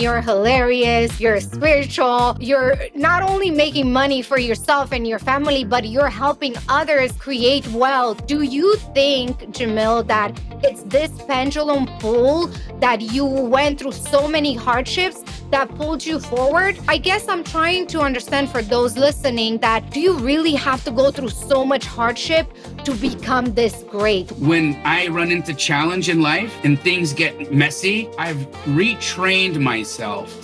You're hilarious, you're spiritual, you're not only making money for yourself and your family, but you're helping others create wealth. Do you think, Jamil, that it's this pendulum pull that you went through so many hardships that pulled you forward? I guess I'm trying to understand for those listening that do you really have to go through so much hardship to become this great? When I run into challenge in life and things get messy, I've retrained myself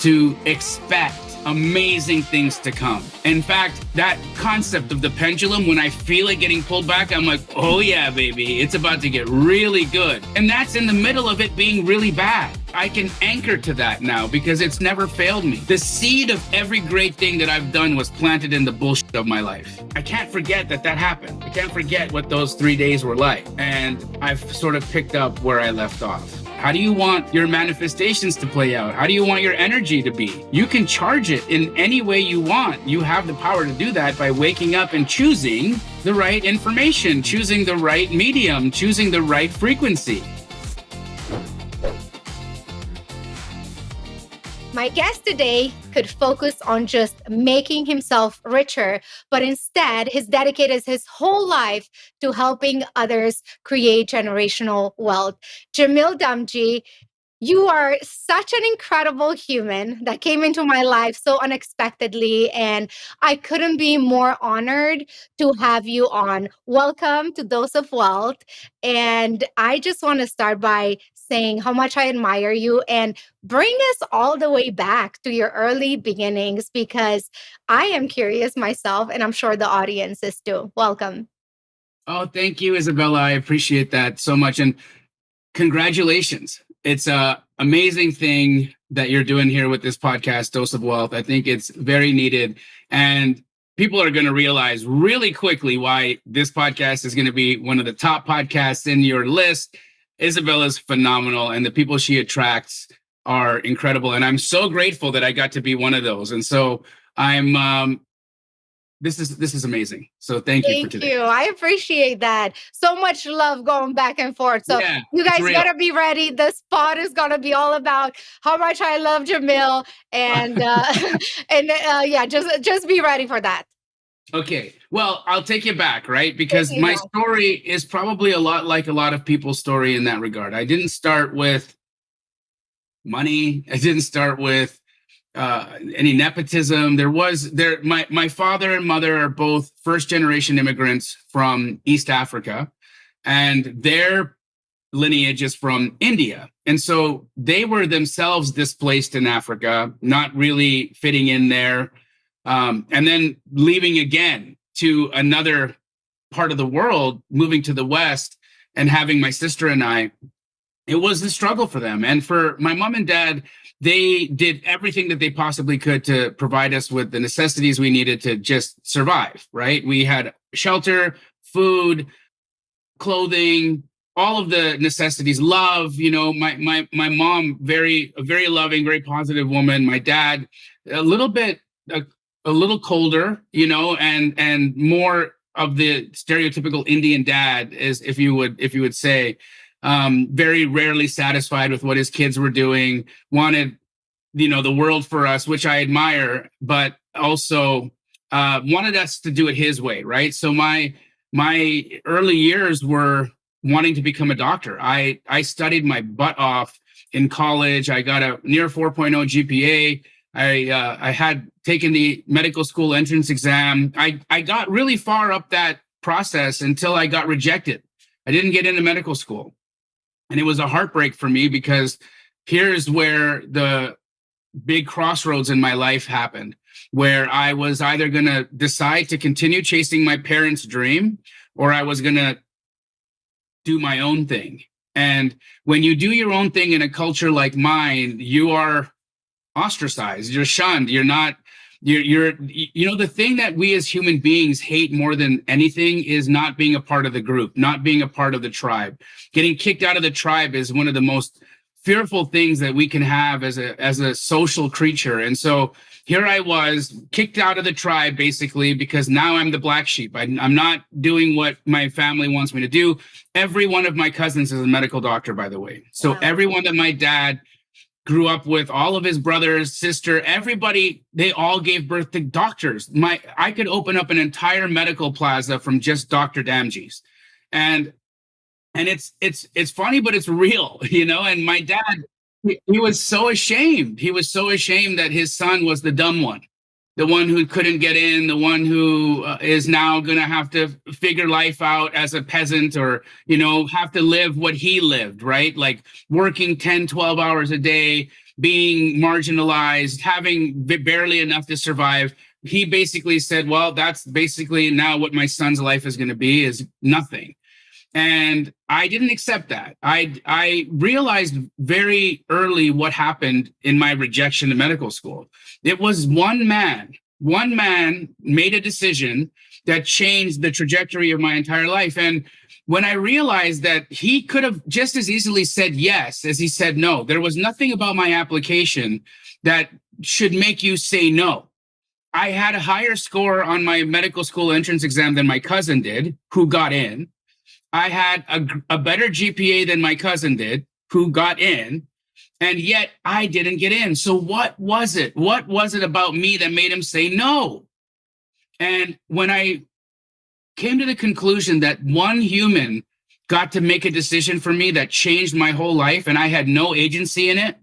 to expect amazing things to come. In fact, that concept of the pendulum, when I feel it getting pulled back, I'm like, oh yeah, baby, it's about to get really good. And that's in the middle of it being really bad. I can anchor to that now because it's never failed me. The seed of every great thing that I've done was planted in the bullshit of my life. I can't forget that happened. I can't forget what those 3 days were like. And I've sort of picked up where I left off. How do you want your manifestations to play out? How do you want your energy to be? You can charge it in any way you want. You have the power to do that by waking up and choosing the right information, choosing the right medium, choosing the right frequency. My guest today could focus on just making himself richer, but instead he's dedicated his whole life to helping others create generational wealth. Jamil Damji, you are such an incredible human that came into my life so unexpectedly, and I couldn't be more honored to have you on. Welcome to Dose of Wealth. And I just want to start by saying how much I admire you and bring us all the way back to your early beginnings because I am curious myself, and I'm sure the audience is too. Welcome. Oh, thank you, Izabela. I appreciate that so much. And congratulations. It's an amazing thing that you're doing here with this podcast, Dose of Wealth. I think it's very needed. And people are going to realize really quickly why this podcast is going to be one of the top podcasts in your list. Izabela's phenomenal, and the people she attracts are incredible. And I'm so grateful that I got to be one of those. And so I'm this is amazing. So thank you for today. Thank you. I appreciate that. So much love going back and forth. So Yeah, you guys it's real. better be ready. The spot is gonna be all about how much I love Jamil, and yeah, just be ready for that. Okay, well, I'll take you back, right? Because Take me my back. story is probably a lot like a lot of people's story in that regard. I didn't start with money. I didn't start with any nepotism. My father and mother are both first generation immigrants from East Africa, and their lineage is from India. And so they were themselves displaced in Africa, not really fitting in there. And then leaving again to another part of the world, moving to the West and having my sister and I, it was a struggle for them. And for my mom and dad, they did everything that they possibly could to provide us with the necessities we needed to just survive, right? We had shelter, food, clothing, all of the necessities, love. My mom, very loving, very positive woman. My dad, a little colder, and more of the stereotypical Indian dad, is if you would say, very rarely satisfied with what his kids were doing, wanted, the world for us, which I admire, but also wanted us to do it his way, right? So my early years were wanting to become a doctor. I studied my butt off in college. I got a near 4.0 GPA. I had taken the medical school entrance exam. I got really far up that process until I got rejected. I didn't get into medical school. And it was a heartbreak for me because here's where the big crossroads in my life happened, where I was either going to decide to continue chasing my parents' dream or I was going to do my own thing. And when you do your own thing in a culture like mine, you are ostracized, you're shunned, the thing that we as human beings hate more than anything is not being a part of the group, not being a part of the tribe. Getting kicked out of the tribe is one of the most fearful things that we can have as a social creature. And so here I was kicked out of the tribe basically because now I'm the black sheep. I'm not doing what my family wants me to do. Every one of my cousins is a medical doctor, by the way. So Wow. everyone that my dad grew up with all of his brothers, sister, everybody. They all gave birth to doctors. I could open up an entire medical plaza from just Dr. Damji's, and it's funny, but it's real, you know. And my dad, he was so ashamed. He was so ashamed that his son was the dumb one, the one who couldn't get in, the one who is now going to have to figure life out as a peasant, or, you know, have to live what he lived, right? Like working 10, 12 hours a day, being marginalized, having barely enough to survive. He basically said, well, that's basically now what my son's life is going to be, is nothing. And I didn't accept that. I realized very early what happened in my rejection to medical school. It was one man made a decision that changed the trajectory of my entire life. And when I realized that he could have just as easily said yes as he said no, there was nothing about my application that should make you say no. I had a higher score on my medical school entrance exam than my cousin did, who got in. I had a better GPA than my cousin did, who got in, and yet I didn't get in. So what was it? What was it about me that made him say no? And when I came to the conclusion that one human got to make a decision for me that changed my whole life and I had no agency in it,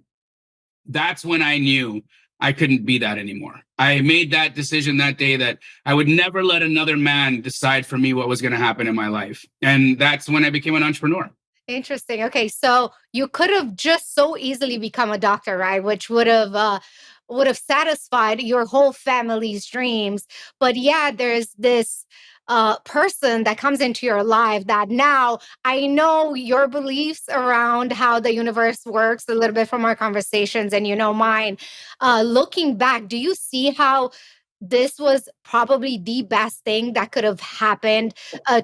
that's when I knew I couldn't be that anymore. I made that decision that day that I would never let another man decide for me what was going to happen in my life. And that's when I became an entrepreneur. Interesting. Okay, so you could have just so easily become a doctor, right? Which would have satisfied your whole family's dreams. But yeah, there's this person that comes into your life that now I know your beliefs around how the universe works a little bit from our conversations, and you know mine. Looking back, do you see how this was probably the best thing that could have happened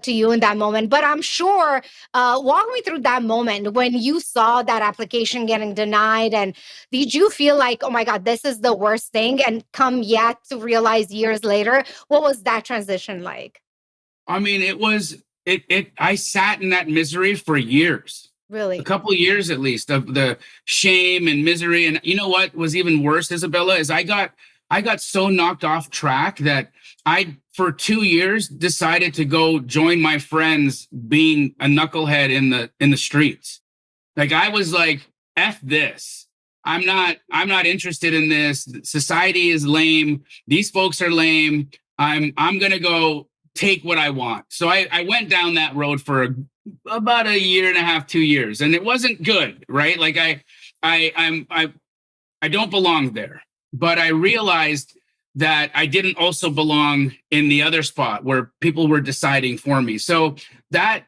to you in that moment? But I'm sure, walk me through that moment when you saw that application getting denied. And did you feel like, oh my God, this is the worst thing? And come yet to realize years later, what was that transition like? I mean, I sat in that misery for years, a Really? couple of years at least, of the shame and misery. And you know what was even worse, Izabela, is I got so knocked off track that I, for 2 years, decided to go join my friends being a knucklehead in the streets. Like I was like, F this. I'm not interested in this. Society is lame. These folks are lame. I'm gonna go take what I want. So I went down that road for about a year and a half, 2 years, and it wasn't good, right? Like I don't belong there. But I realized that I didn't also belong in the other spot where people were deciding for me. So that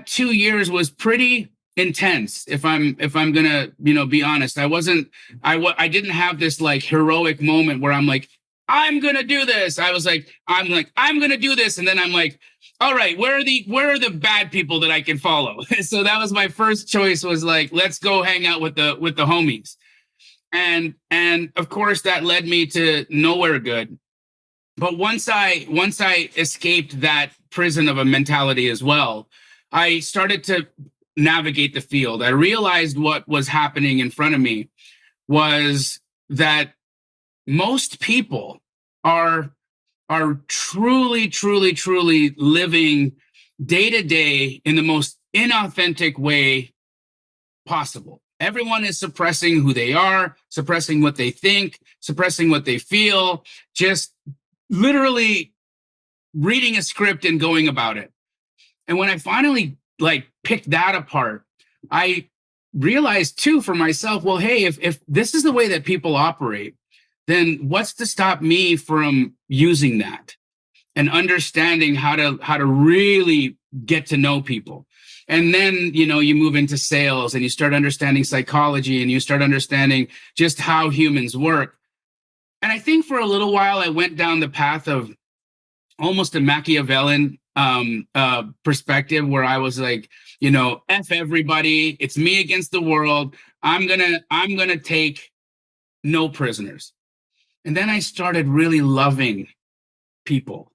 2 years was pretty intense. If I'm gonna, you know, be honest, I didn't have this like heroic moment where I'm like, I'm gonna do this. I'm gonna do this, and then I'm like, all right, where are the bad people that I can follow? So that was my first choice, was like, let's go hang out with the homies. And of course that led me to nowhere good. But once I escaped that prison of a mentality as well, I started to navigate the field. I realized what was happening in front of me was that most people are truly living day to day in the most inauthentic way possible. Everyone is suppressing who they are, suppressing what they think, suppressing what they feel, just literally reading a script and going about it. And when I finally like picked that apart, I realized too for myself, well, hey, if this is the way that people operate, then what's to stop me from using that and understanding how to really get to know people? And then, you know, you move into sales and you start understanding psychology and you start understanding just how humans work. And I think for a little while, I went down the path of almost a Machiavellian perspective, where I was like, you know, F everybody, it's me against the world. I'm gonna take no prisoners. And then I started really loving people.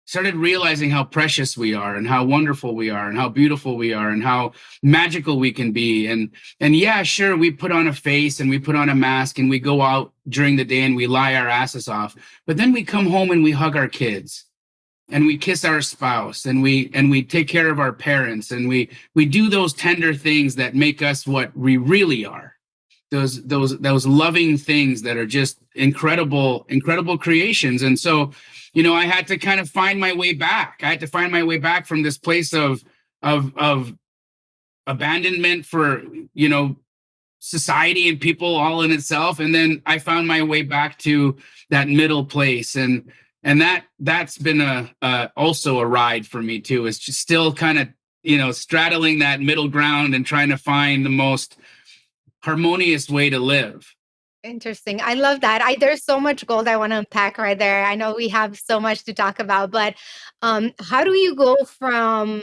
started realizing how precious we are and how wonderful we are and how beautiful we are and how magical we can be. And yeah, sure, we put on a face and we put on a mask and we go out during the day and we lie our asses off. But then we come home and we hug our kids and we kiss our spouse and we take care of our parents and we do those tender things that make us what we really are. Those loving things that are just incredible creations. And so, I had to kind of find my way back. I had to find my way back from this place of abandonment for, society and people all in itself. And then I found my way back to that middle place. And that's been also a ride for me too. It's just still kind of, straddling that middle ground and trying to find the most harmonious way to live. Interesting. I love that. There's so much gold I want to unpack right there. I know we have so much to talk about, but how do you go from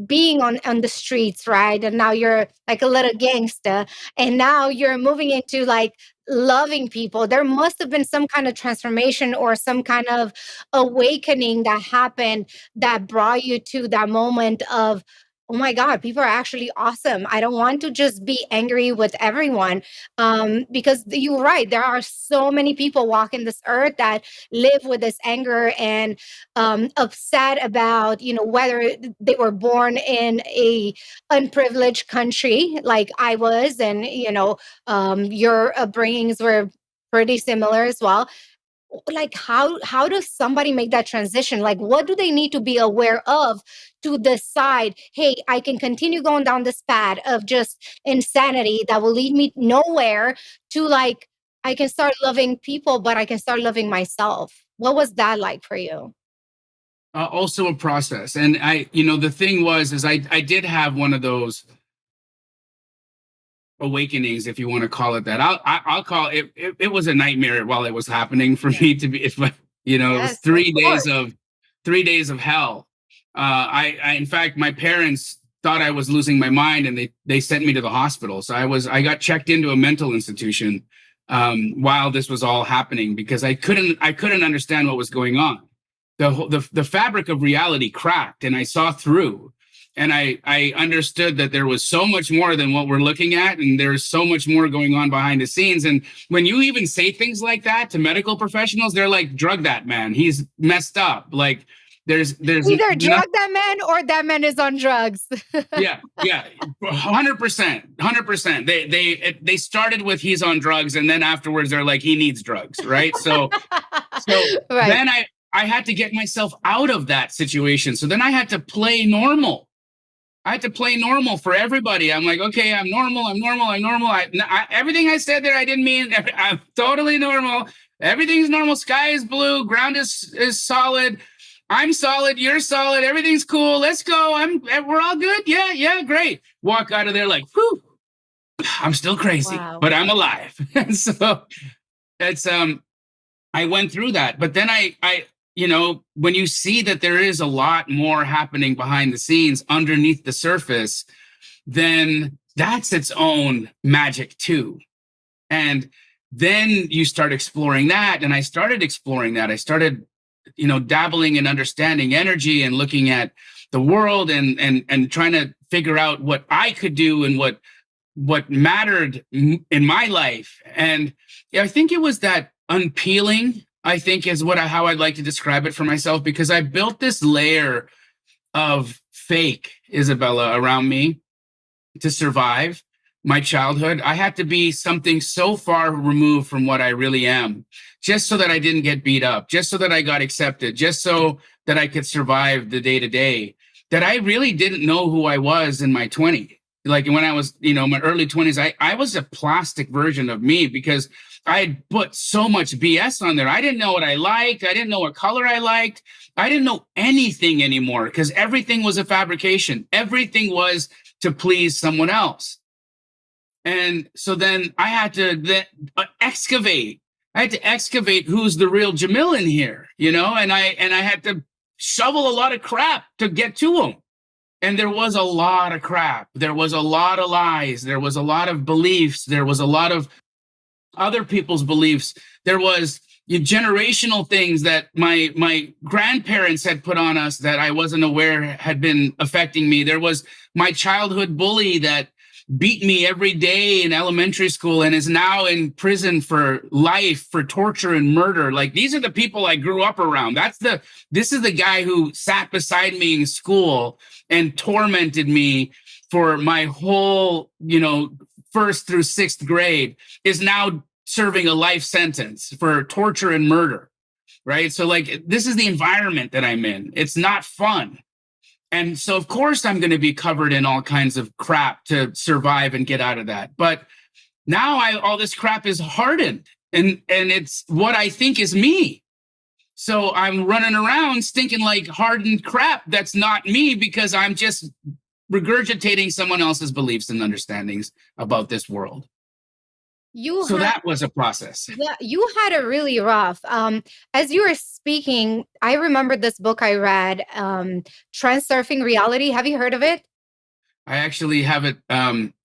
being on the streets, right? And now you're like a little gangster, and now you're moving into like loving people. There must have been some kind of transformation or some kind of awakening that happened that brought you to that moment of, oh my God, people are actually awesome. I don't want to just be angry with everyone. Because you're right, there are so many people walking this earth that live with this anger and upset about, whether they were born in a unprivileged country like I was, and your upbringings were pretty similar as well. Like, how does somebody make that transition? Like, what do they need to be aware of to decide, hey, I can continue going down this path of just insanity that will lead me nowhere, to like, I can start loving people, but I can start loving myself. What was that like for you? Also a process. And the thing was, is I did have one of those awakenings, if you want to call it that. I'll call it, it was a nightmare while it was happening for me to be, it was Yes, of course. 3 days of hell. I in fact, my parents thought I was losing my mind and they sent me to the hospital. So I got checked into a mental institution while this was all happening, because I couldn't understand what was going on. The fabric of reality cracked and I saw through. And I understood that there was so much more than what we're looking at, and there's so much more going on behind the scenes. And when you even say things like that to medical professionals, they're like, "Drug that man. He's messed up." Like there's Either nothing. drug that man or that man is on drugs. Yeah, 100%, 100%. They started with he's on drugs, and then afterwards they're like he needs drugs, right? So Right. then I had to get myself out of that situation. So then I had to play normal. I had to play normal for everybody. I'm like, okay, I'm normal. I'm normal. I'm normal. Everything I said there, I didn't mean. I'm totally normal. Everything's normal. Sky is blue. Ground is solid. I'm solid. You're solid. Everything's cool. Let's go. We're all good. Yeah, yeah, great. Walk out of there like, whew, I'm still crazy, Wow. but I'm alive. And so it's I went through that, but then I when you see that there is a lot more happening behind the scenes underneath the surface, then that's its own magic too. And then you start exploring that. And I started exploring that. I started, dabbling in understanding energy and looking at the world and trying to figure out what I could do and what mattered in my life. And yeah, I think it was that unpeeling, I think, is how I'd like to describe it for myself, because I built this layer of fake Izabela around me to survive my childhood. I had to be something so far removed from what I really am, just so that I didn't get beat up, just so that I got accepted, just so that I could survive the day to day, that I really didn't know who I was in my 20s. Like when I was, my early 20s, I was a plastic version of me, because I had put so much BS on there. I didn't know what I liked. I didn't know what color I liked. I didn't know anything anymore, because everything was a fabrication. Everything was to please someone else. And so then I had to excavate. I had to excavate who's the real Jamil in here, and I had to shovel a lot of crap to get to him. And there was a lot of crap. There was a lot of lies. There was a lot of beliefs. There was a lot of other people's beliefs. There was generational things that my grandparents had put on us that I wasn't aware had been affecting me. There was my childhood bully that beat me every day in elementary school and is now in prison for life for torture and murder. Like, these are the people I grew up around. This is the guy who sat beside me in school and tormented me for my whole, first through sixth grade, is now serving a life sentence for torture and murder. Right. So, like, this is the environment that I'm in. It's not fun. And so, of course, I'm going to be covered in all kinds of crap to survive and get out of that. But now all this crap is hardened, and it's what I think is me. So I'm running around stinking like hardened crap that's not me, because I'm just regurgitating someone else's beliefs and understandings about this world. You So had, that was a process. yeah, you had it really rough. As you were speaking, I remember this book I read, Transurfing Reality. Have you heard of it? I actually have it.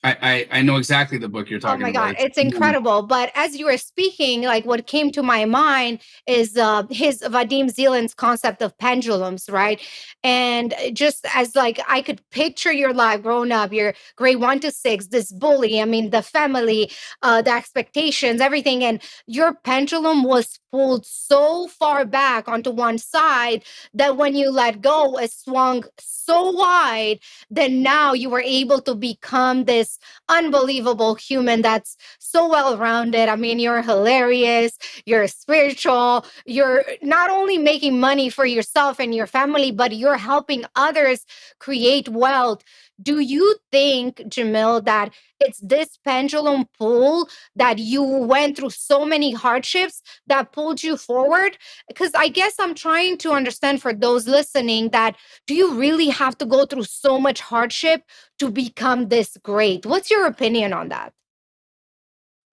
I know exactly the book you're Oh talking my about. God, it's incredible. But as you were speaking, like what came to my mind is his Vadim Zeland's concept of pendulums, right? And just as like I could picture your life growing up, your grade 1 to 6, this bully, I mean, the family, the expectations, everything. And your pendulum was pulled so far back onto one side that when you let go, it swung so wide that now you were able to become this unbelievable human that's so well rounded. I mean, you're hilarious, you're spiritual, you're not only making money for yourself and your family, but you're helping others create wealth. Do you think, Jamil, that it's this pendulum pull that you went through so many hardships that pulled you forward? Because I guess I'm trying to understand for those listening that do you really have to go through so much hardship to become this great? What's your opinion on that?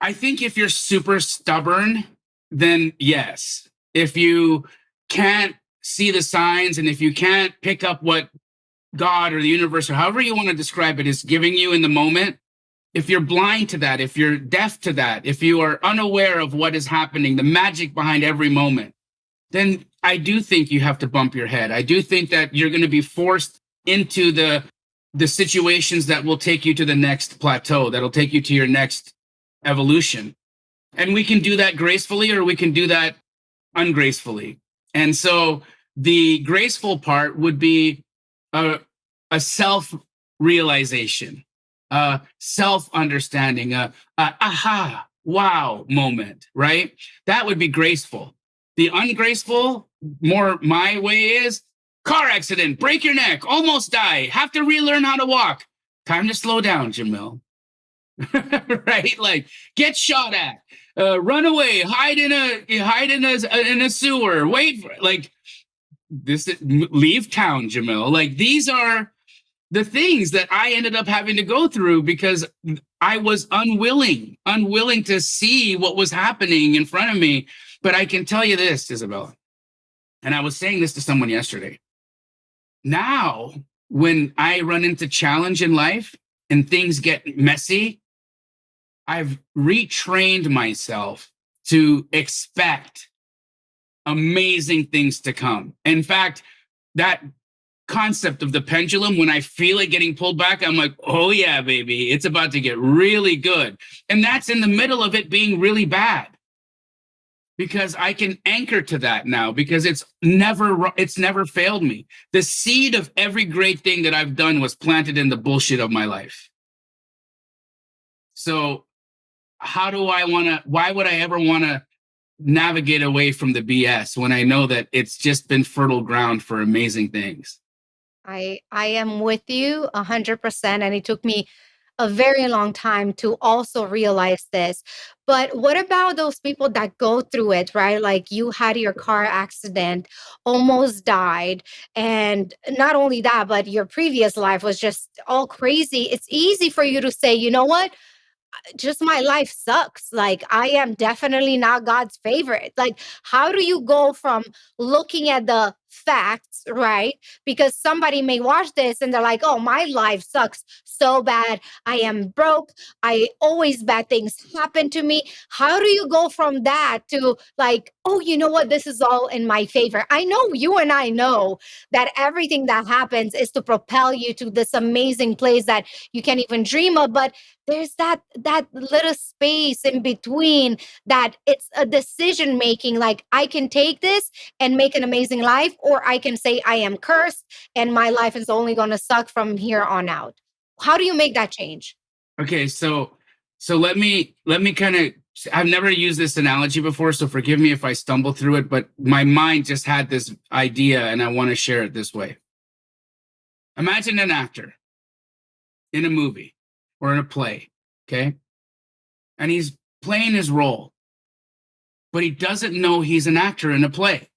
I think if you're super stubborn, then yes. If you can't see the signs, and if you can't pick up what God or the universe or however you want to describe it is giving you in the moment, if you're blind to that, if you're deaf to that, if you are unaware of what is happening, the magic behind every moment, then I do think you have to bump your head. I do think that you're going to be forced into the situations that will take you to the next plateau, that'll take you to your next evolution. And we can do that gracefully, or we can do that ungracefully. And so the graceful part would be a self realization, a self understanding, a aha, wow moment, right? That would be graceful. The ungraceful, more my way, is car accident, break your neck, almost die, have to relearn how to walk. Time to slow down, Jamil. Right? Like, get shot at, run away, hide in a sewer, wait for, like, this, leave town, Jamil. Like, these are the things that I ended up having to go through because I was unwilling to see what was happening in front of me. But I can tell you this, Izabela, and I was saying this to someone yesterday. Now, when I run into challenge in life and things get messy, I've retrained myself to expect amazing things to come. In fact, that concept of the pendulum, when I feel it getting pulled back, I'm like, oh yeah, baby, it's about to get really good. And that's in the middle of it being really bad, because I can anchor to that now, because it's never failed me. The seed of every great thing that I've done was planted in the bullshit of my life. So why would I ever want to navigate away from the BS when I know that it's just been fertile ground for amazing things? I am with you 100%, and it took me a very long time to also realize this. But what about those people that go through it, right? Like you had your car accident, almost died, and not only that, but your previous life was just all crazy. It's easy for you to say, you know what? Just my life sucks. Like I am definitely not God's favorite. Like how do you go from looking at the facts, right? Because somebody may watch this and they're like, oh, my life sucks so bad. I am broke. I always bad things happen to me. How do you go from that to like, oh, you know what? This is all in my favor. I know you and I know that everything that happens is to propel you to this amazing place that you can't even dream of. But there's that little space in between that it's a decision making. Like I can take this and make an amazing life, or I can say I am cursed and my life is only going to suck from here on out. How do you make that change? Okay, so let me kind of, I've never used this analogy before, so forgive me if I stumble through it, but my mind just had this idea and I want to share it this way. Imagine an actor in a movie or in a play, okay? And he's playing his role, but he doesn't know he's an actor in a play.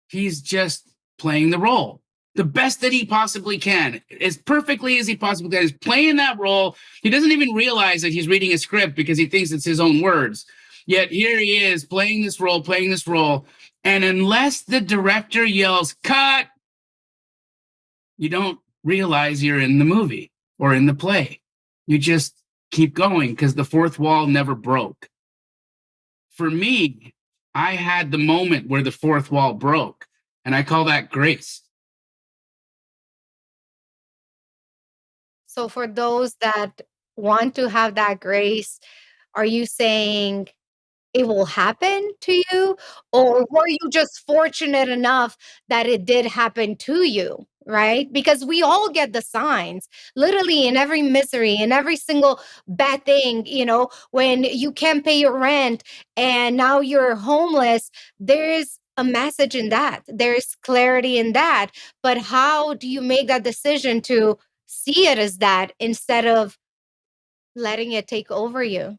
He's just playing the role the best that he possibly can, as perfectly as he possibly can. He's playing that role. He doesn't even realize that he's reading a script because he thinks it's his own words. Yet here he is playing this role, playing this role. And unless the director yells, cut, you don't realize you're in the movie or in the play. You just keep going because the fourth wall never broke. For me, I had the moment where the fourth wall broke, and I call that grace. So, for those that want to have that grace, are you saying it will happen to you? Or were you just fortunate enough that it did happen to you? Right? Because we all get the signs, literally in every misery, in every single bad thing, when you can't pay your rent and now you're homeless, there's a message in that. There's clarity in that. But how do you make that decision to see it as that instead of letting it take over you?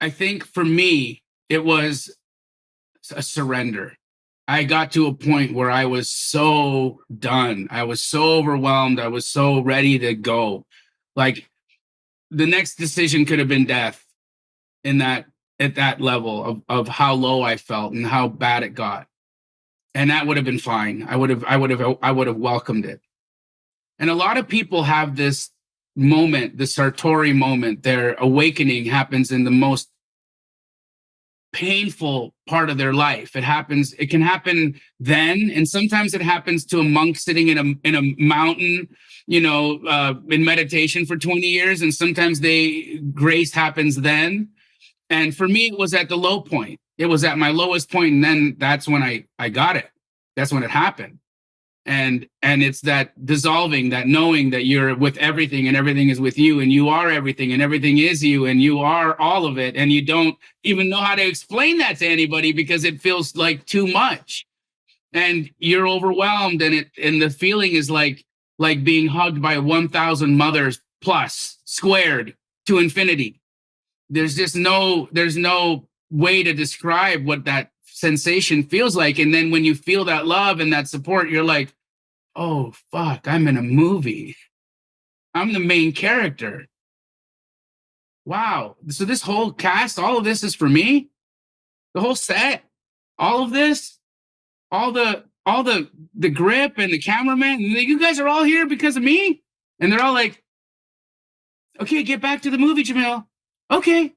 I think for me, it was a surrender. I got to a point where I was so done. I was so overwhelmed. I was so ready to go. Like the next decision could have been death in that at that level of how low I felt and how bad it got. And that would have been fine. I would have welcomed it. And a lot of people have this moment, the Sartori moment. Their awakening happens in the most painful part of their life. It can happen then, and sometimes it happens to a monk sitting in a mountain, in meditation for 20 years, and sometimes grace happens then. And for me, it was at the low point. It was at my lowest point, and then that's when I got it. That's when it happened. And it's that dissolving, that knowing that you're with everything and everything is with you and you are everything and everything is you and you are all of it, and you don't even know how to explain that to anybody because it feels like too much and you're overwhelmed, and the feeling is like being hugged by 1,000 mothers plus squared to infinity. There's no way to describe what that sensation feels like. And then when you feel that love and that support, you're like, oh, fuck, I'm in a movie. I'm the main character. Wow. So this whole cast, all of this is for me? The whole set, all of this, all the grip and the cameraman, and you guys are all here because of me? And they're all like, okay, get back to the movie, Jamil. Okay.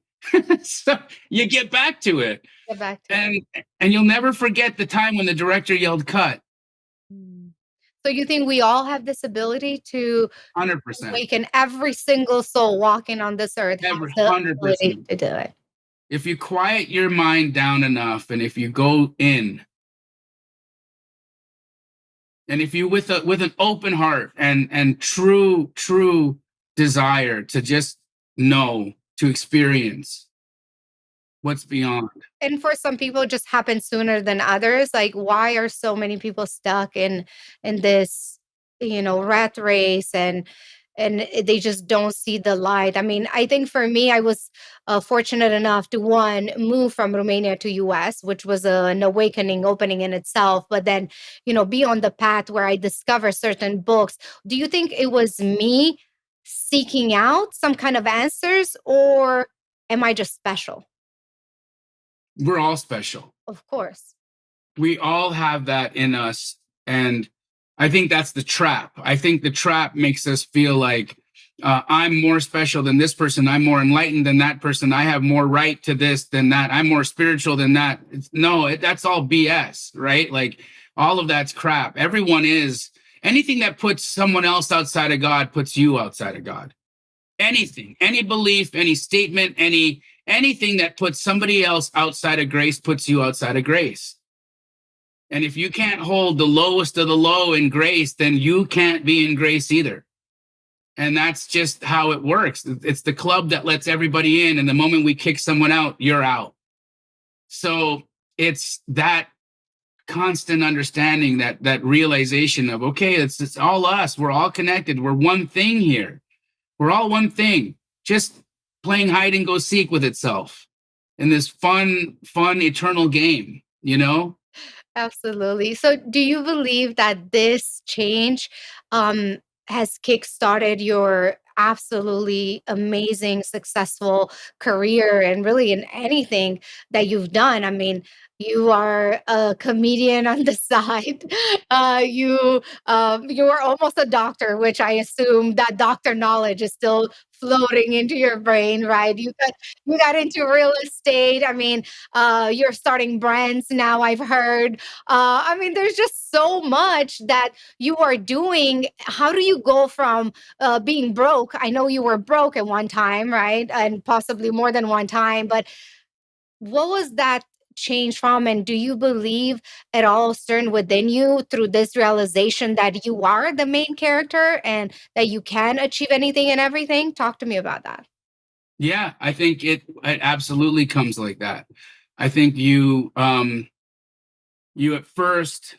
So you get back to it. Get back to And you'll never forget the time when the director yelled cut. it. So you think we all have this ability to 100%. awaken? Every single soul walking on this earth has Every the ability 100%. to do it. If you quiet your mind down enough, and if you go in, and if you with an open heart and true desire to just know, to experience what's beyond. And for some people, it just happens sooner than others. Like, why are so many people stuck in this, rat race, and they just don't see the light? I mean, I think for me, I was fortunate enough to one move from Romania to US, which was an awakening, opening in itself. But then, be on the path where I discover certain books. Do you think it was me seeking out some kind of answers, or am I just special? We're all special. Of course. We all have that in us. And I think that's the trap. I think the trap makes us feel like I'm more special than this person. I'm more enlightened than that person. I have more right to this than that. I'm more spiritual than that. That's all BS, right? Like all of that's crap. Everyone is. Anything that puts someone else outside of God puts you outside of God. Anything, any belief, any statement, anything that puts somebody else outside of grace puts you outside of grace. And if you can't hold the lowest of the low in grace, then you can't be in grace either. And that's just how it works. It's the club that lets everybody in. And the moment we kick someone out, you're out. So it's that constant understanding, that realization of, okay, it's all us. We're all connected. We're one thing here. We're all one thing, just playing hide and go seek with itself in this fun, eternal game, you know? Absolutely. So, do you believe that this change um, has kickstarted your absolutely amazing, successful career and really in anything that you've done? I mean, you are a comedian on the side. You are almost a doctor, which I assume that doctor knowledge is still floating into your brain, right? You got into real estate. I mean, you're starting brands now. I've heard. I mean, there's just so much that you are doing. How do you go from being broke? I know you were broke at one time, right? And possibly more than one time, but what was that change from? And do you believe it all stirred within you through this realization that you are the main character and that you can achieve anything and everything? Talk to me about that. Yeah, I think it absolutely comes like that. I think you at first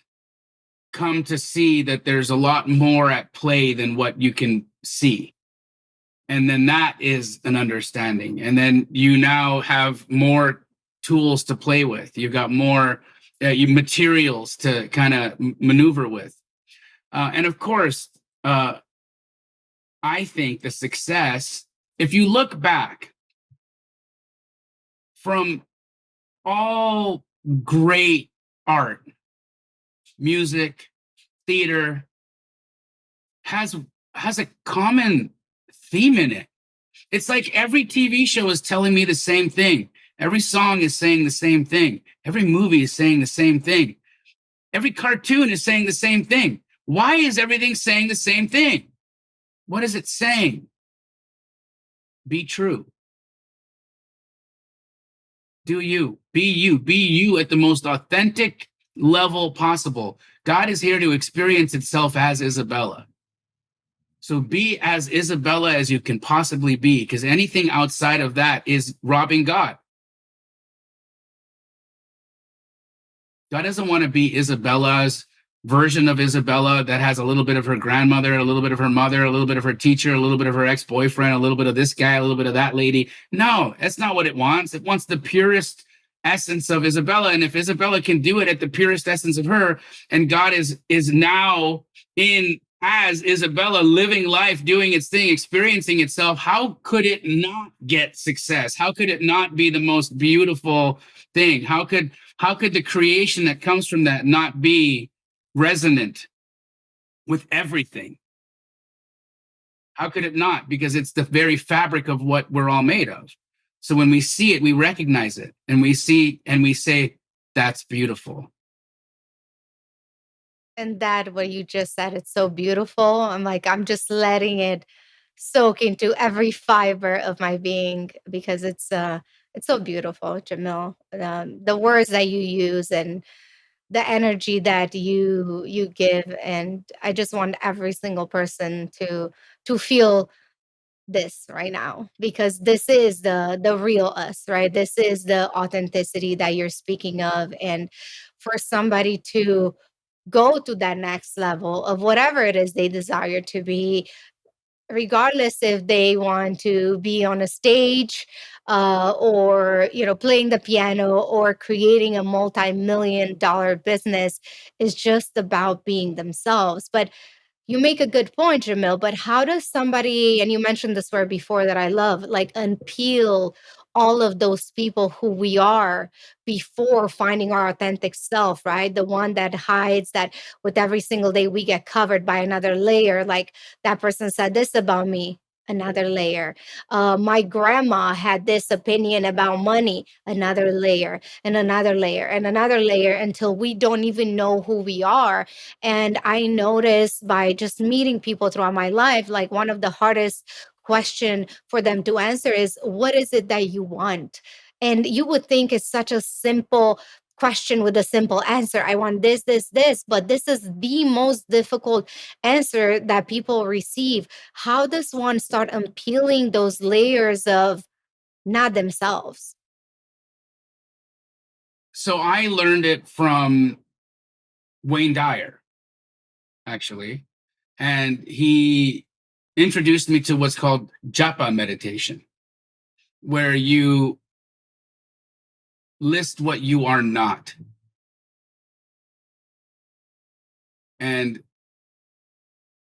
come to see that there's a lot more at play than what you can see. And then that is an understanding. And then you now have more tools to play with. You've got more materials to kind of maneuver with. And of course, I think the success, if you look back from all great art, music, theater, has has a common theme in it. It's like every TV show is telling me the same thing. Every song is saying the same thing. Every movie is saying the same thing. Every cartoon is saying the same thing. Why is everything saying the same thing? What is it saying? Be true. Do you. Be you. Be you at the most authentic level possible. God is here to experience itself as Izabela. So be as Izabela as you can possibly be, because anything outside of that is robbing God. God doesn't want to be Izabela's version of Izabela that has a little bit of her grandmother, a little bit of her mother, a little bit of her teacher, a little bit of her ex-boyfriend, a little bit of this guy, a little bit of that lady. No, that's not what it wants. It wants the purest essence of Izabela. And if Izabela can do it at the purest essence of her, and God is now in as Izabela, living life, doing its thing, experiencing itself, how could it not get success? How could it not be the most beautiful thing? How could the creation that comes from that not be resonant with everything? How could it not? Because it's the very fabric of what we're all made of. So when we see it, we recognize it, and we see and we say, that's beautiful. And that what you just said, it's so beautiful. I'm like, I'm just letting it soak into every fiber of my being because it's so beautiful, Jamil. The words that you use and the energy that you give, and I just want every single person to feel this right now because this is the real us, right? This is the authenticity that you're speaking of, and for somebody to go to that next level of whatever it is they desire to be, regardless if they want to be on a stage or playing the piano or creating a multi-million dollar business, is just about being themselves. But you make a good point, Jamil. But how does somebody, and you mentioned this word before that I love, like unpeel all of those people who we are before finding our authentic self, right? The one that hides, that with every single day we get covered by another layer. Like, that person said this about me, another layer. My grandma had this opinion about money, another layer, and another layer, and another layer, until we don't even know who we are. And I noticed by just meeting people throughout my life, like, one of the hardest question for them to answer is, what is it that you want? And you would think it's such a simple question with a simple answer. I want this, this, this. But this is the most difficult answer that people receive. How does one start unpeeling those layers of not themselves? So I learned it from Wayne Dyer, actually, and he introduced me to what's called japa meditation, where you list what you are not. And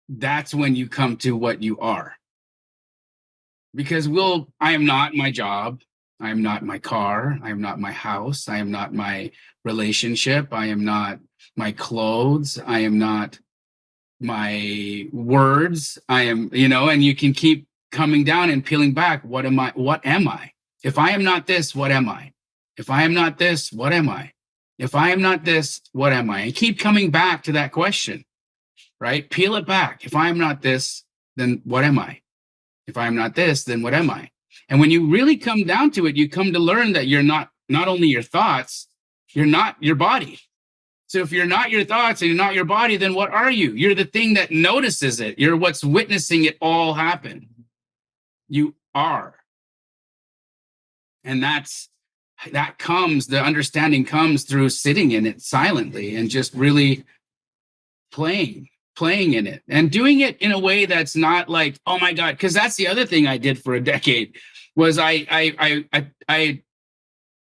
that's when you come to what you are. Because I am not my job. I am not my car. I am not my house. I am not my relationship. I am not my clothes. I am not my words. I am, and you can keep coming down and peeling back. What am I? What am I? If I am not this, what am I? If I am not this, what am I? If I am not this, what am I? And keep coming back to that question, right? Peel it back. If I am not this, then what am I? If I'm not this, then what am I? And when you really come down to it, you come to learn that you're not only your thoughts, you're not your body. So if you're not your thoughts and you're not your body, then what are you? You're the thing that notices it. You're what's witnessing it all happen. You are. And the understanding comes through sitting in it silently and just really playing in it and doing it in a way that's not like, oh my God, because that's the other thing I did for a decade was I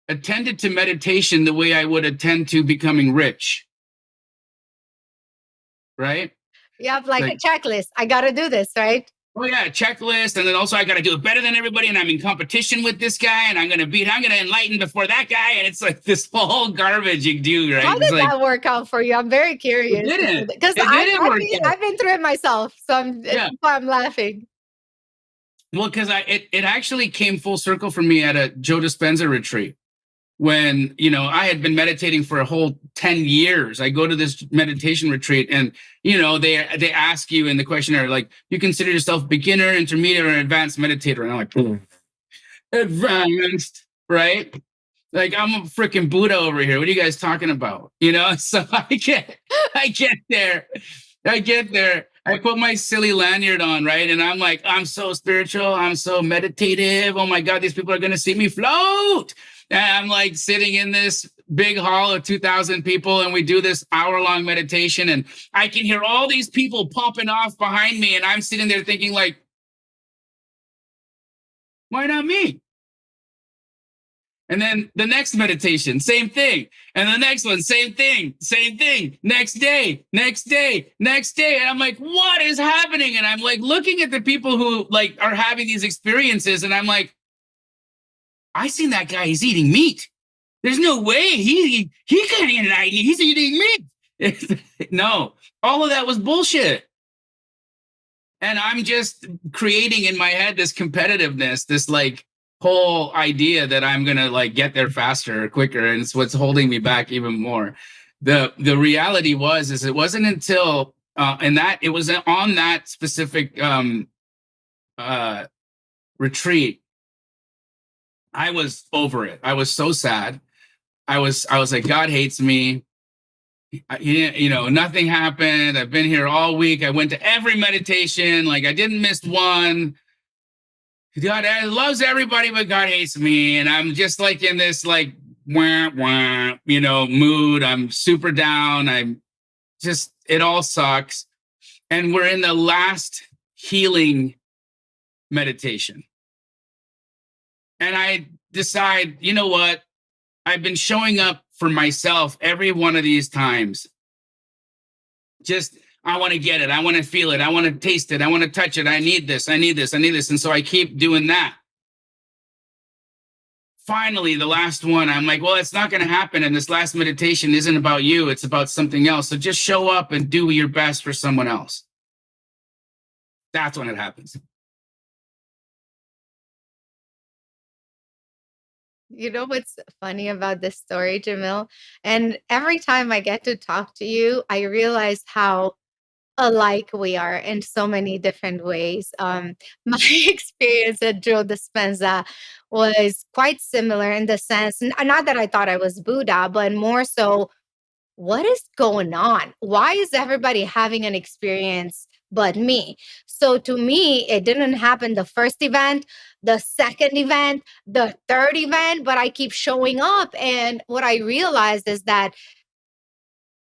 attended to meditation the way I would attend to becoming rich. Right? You have like a checklist. I got to do this, right? Oh yeah, checklist, and then also I got to do it better than everybody, and I'm in competition with this guy, and I'm going to enlighten before that guy, and it's like this whole garbage you do, right? How did that work out for you? I'm very curious. It didn't. Because I've been through it myself, so I'm laughing. Well, because it actually came full circle for me at a Joe Dispenza retreat. When I had been meditating for a whole 10 years. I go to this meditation retreat, and they ask you in the questionnaire, like, you consider yourself beginner, intermediate, or advanced meditator, and I'm like, advanced, right? Like, I'm a freaking Buddha over here. What are you guys talking about? So I get there. I put my silly lanyard on, right? And I'm like, I'm so spiritual. I'm so meditative. Oh my God, these people are going to see me float. And I'm like sitting in this big hall of 2,000 people, and we do this hour-long meditation, and I can hear all these people popping off behind me, and I'm sitting there thinking, like, why not me? And then the next meditation, same thing. And the next one, same thing. Next day. And I'm like, what is happening? And I'm like looking at the people who like are having these experiences, and I'm like, I seen that guy, he's eating meat. There's no way he can't eat it. He's eating meat. No, all of that was bullshit. And I'm just creating in my head this competitiveness, this like whole idea that I'm gonna like get there faster or quicker, and it's what's holding me back even more. The reality is it wasn't until it was on that specific retreat, I was over it. I was so sad. I was like, God hates me. Nothing happened. I've been here all week. I went to every meditation. Like, I didn't miss one. God loves everybody, but God hates me. And I'm just like in this like, wah, wah, mood. I'm super down. It all sucks. And we're in the last healing meditation. And I decide, you know what? I've been showing up for myself every one of these times. I want to get it. I want to feel it. I want to taste it. I want to touch it. I need this. And so I keep doing that. finally, the last one, I'm like, well, it's not going to happen. And this last meditation isn't about you. It's about something else. So just show up and do your best for someone else. That's when it happens. You know what's funny about this story, Jamil? And every time I get to talk to you, I realize how alike we are in so many different ways. My experience at Joe Dispenza was quite similar in the sense, not that I thought I was Buddha, but more so, what is going on? Why is everybody having an experience but me? So to me, it didn't happen the first event, the second event, the third event, but I keep showing up. And what I realized is that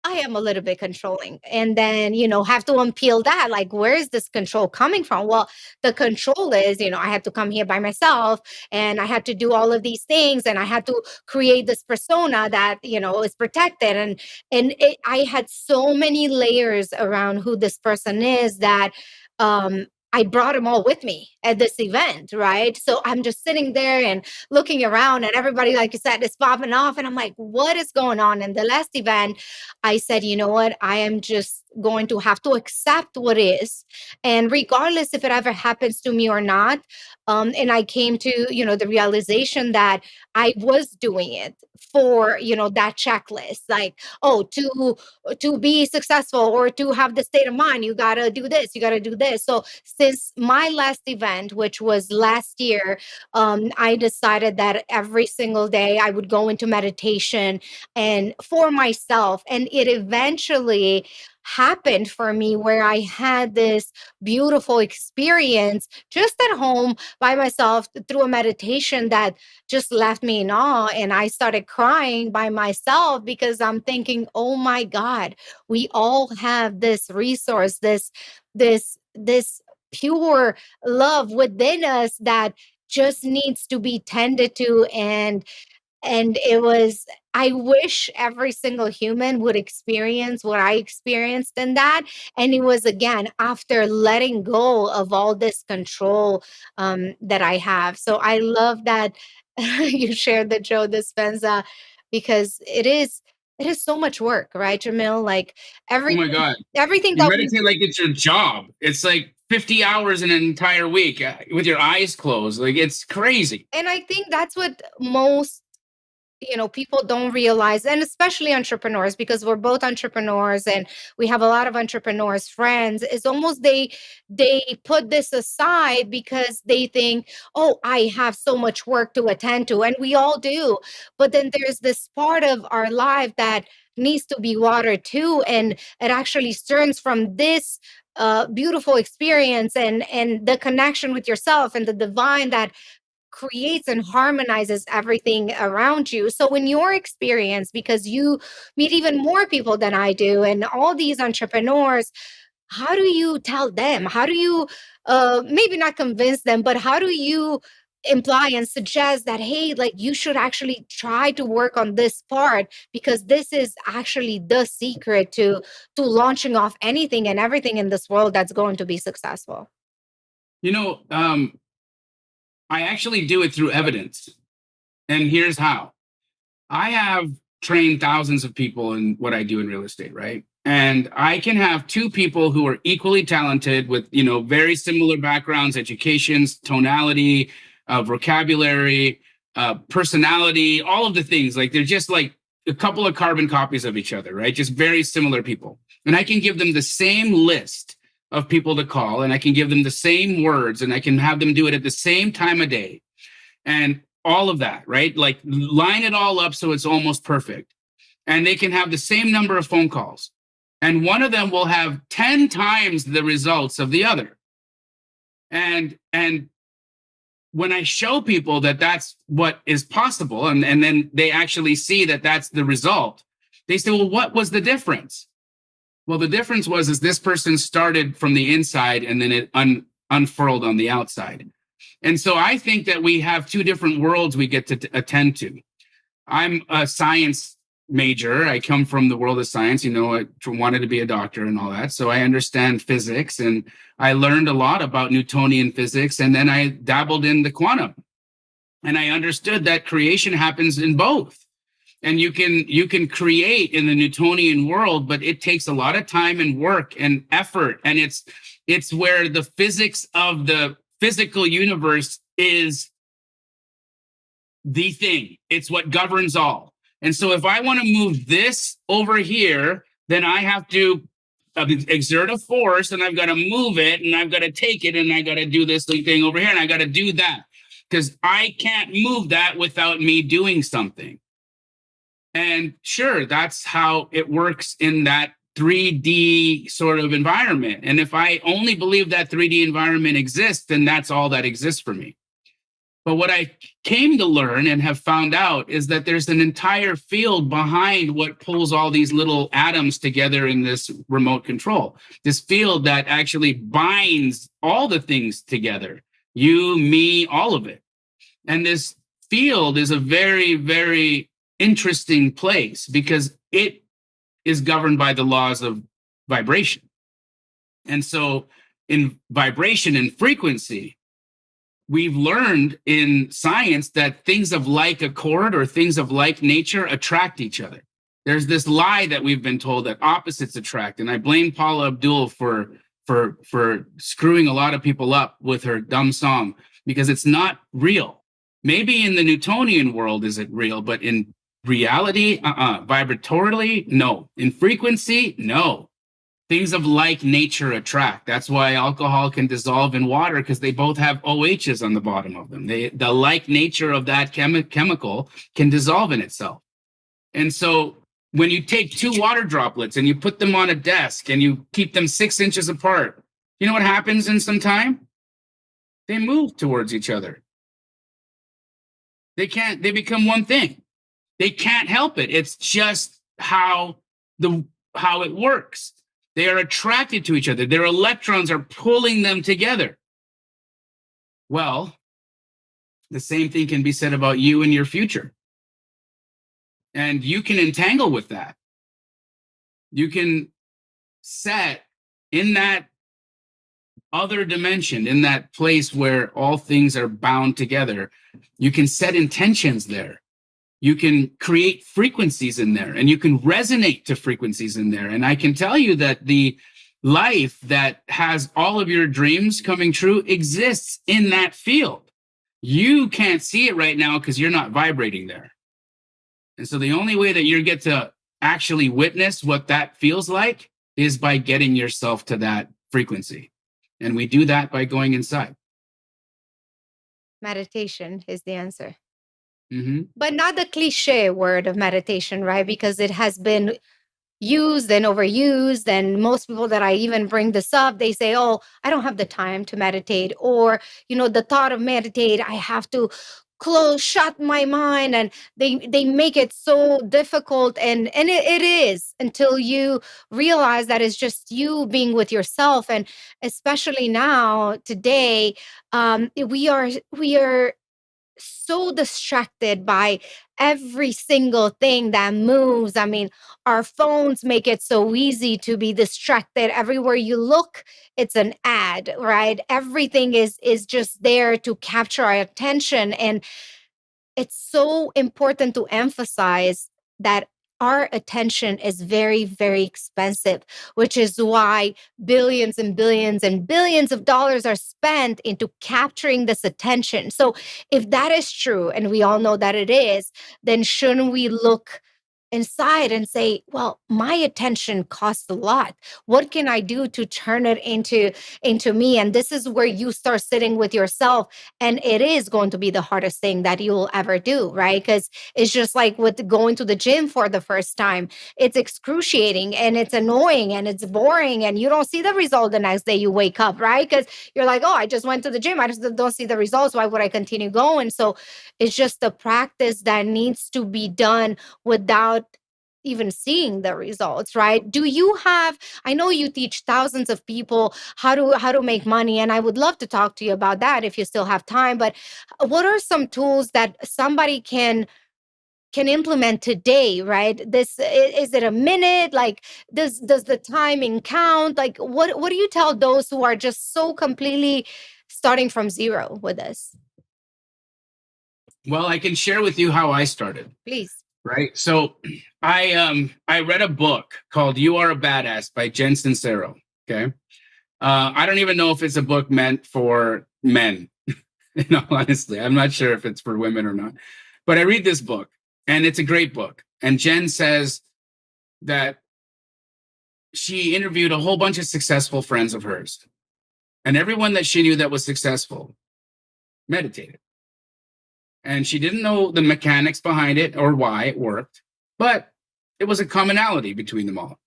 I am a little bit controlling. And then, have to unpeel that. Like, where is this control coming from? Well, the control is, I had to come here by myself and I had to do all of these things and I had to create this persona that, is protected. I had so many layers around who this person is that I brought them all with me at this event, right? So I'm just sitting there and looking around and everybody, like you said, is popping off. And I'm like, what is going on? In the last event, I said, you know what? I am just going to have to accept what is. And regardless if it ever happens to me or not, and I came to, the realization that I was doing it for, that checklist. Like, oh, to be successful or to have the state of mind, you gotta do this, you gotta do this. So since my last event, which was last year, I decided that every single day I would go into meditation and for myself. And it eventually happened for me where I had this beautiful experience just at home by myself through a meditation that just left me in awe. And I started crying by myself because I'm thinking, oh my God, we all have this resource, this pure love within us that just needs to be tended to. And it was, I wish every single human would experience what I experienced in that. And it was, again, after letting go of all this control that I have. So I love that you shared the Joe Dispenza because it is so much work, right, Jamil? Like Oh my everything, God. everything You that we meditate like it's your job. It's like 50 hours in an entire week with your eyes closed. Like it's crazy. and I think that's what most people don't realize, and especially entrepreneurs, because we're both entrepreneurs and we have a lot of entrepreneurs friends, is almost they put this aside because they think, oh, I have so much work to attend to, and we all do. But then there's this part of our life that needs to be watered too, and it actually stems from this beautiful experience and the connection with yourself and the divine that creates and harmonizes everything around you. So, in your experience, because you meet even more people than I do, and all these entrepreneurs, how do you tell them? How do you, maybe not convince them, but how do you imply and suggest that, hey, like you should actually try to work on this part because this is actually the secret to launching off anything and everything in this world that's going to be successful? You know, I actually do it through evidence. And here's how. I have trained thousands of people in what I do in real estate, right? And I can have two people who are equally talented with, very similar backgrounds, educations, tonality, vocabulary, personality, all of the things. Like they're just like a couple of carbon copies of each other, right? Just very similar people. And I can give them the same list of people to call, and I can give them the same words, and I can have them do it at the same time of day. And all of that, right? Like line it all up so it's almost perfect. And they can have the same number of phone calls. And one of them will have 10 times the results of the other. And when I show people that that's what is possible, and then they actually see that that's the result, they say, well, what was the difference? Well, the difference was is this person started from the inside and then it unfurled on the outside. And so I think that we have two different worlds we get to attend to. I'm a science major. I come from the world of science. I wanted to be a doctor and all that. So I understand physics, and I learned a lot about Newtonian physics. And then I dabbled in the quantum. And I understood that creation happens in both. And you can create in the Newtonian world, but it takes a lot of time and work and effort. And it's where the physics of the physical universe is the thing. It's what governs all. And so if I want to move this over here, then I have to exert a force, and I've got to move it, and I've got to take it, and I got to do this thing over here, and I got to do that, because I can't move that without me doing something. And sure, that's how it works in that 3D sort of environment. And if I only believe that 3D environment exists, then that's all that exists for me. But what I came to learn and have found out is that there's an entire field behind what pulls all these little atoms together in this remote control. This field that actually binds all the things together, you, me, all of it. And this field is a very, very interesting place because it is governed by the laws of vibration. And so in vibration and frequency, we've learned in science that things of like accord or things of like nature attract each other. There's this lie that we've been told that opposites attract. And I blame Paula Abdul for screwing a lot of people up with her dumb song, because it's not real. Maybe in the Newtonian world is it real, but in reality, vibratorily, no. In frequency, no. Things of like nature attract. That's why alcohol can dissolve in water, because they both have OHs on the bottom of them. The like nature of that chemical can dissolve in itself. And so when you take two water droplets and you put them on a desk and you keep them 6 inches apart, you know what happens in some time? They move towards each other. They become one thing. They can't help it. It's just how it works. They are attracted to each other. Their electrons are pulling them together. Well, the same thing can be said about you and your future. And you can entangle with that. You can set in that other dimension, in that place where all things are bound together. You can set intentions there. You can create frequencies in there, and you can resonate to frequencies in there. And I can tell you that the life that has all of your dreams coming true exists in that field. You can't see it right now because you're not vibrating there. And so the only way that you get to actually witness what that feels like is by getting yourself to that frequency. And we do that by going inside. Meditation is the answer. Mm-hmm. But not the cliche word of meditation, right? Because it has been used and overused. And most people that I even bring this up, they say, oh, I don't have the time to meditate. Or, the thought of meditate, I have to shut my mind, and they make it so difficult, and it is, until you realize that it's just you being with yourself. And especially now today, we are so distracted by every single thing that moves. I mean, our phones make it so easy to be distracted. Everywhere you look, it's an ad, right? Everything is just there to capture our attention. And it's so important to emphasize that our attention is very, very expensive, which is why billions and billions and billions of dollars are spent into capturing this attention. So, if that is true, and we all know that it is, then shouldn't we look inside and say, well, my attention costs a lot. What can I do to turn it into me? And this is where you start sitting with yourself. And it is going to be the hardest thing that you'll ever do, right? Because it's just like with going to the gym for the first time. It's excruciating, and it's annoying, and it's boring, and you don't see the result the next day you wake up, right? Because you're like, oh, I just went to the gym, I just don't see the results, why would I continue going? So it's just a practice that needs to be done without even seeing the results, right? Do you have, I know you teach thousands of people how to make money, and I would love to talk to you about that if you still have time, but what are some tools that somebody can implement today, right? Is it a minute? Like, does the timing count? Like, what do you tell those who are just so completely starting from zero with this? Well, I can share with you how I started. Please. Right. So I read a book called "You Are a Badass" by Jen Sincero. Okay. I don't even know if it's a book meant for men. Honestly, I'm not sure if it's for women or not. But I read this book, and it's a great book. And Jen says that she interviewed a whole bunch of successful friends of hers, and everyone that she knew that was successful meditated. And she didn't know the mechanics behind it or why it worked, but it was a commonality between them all.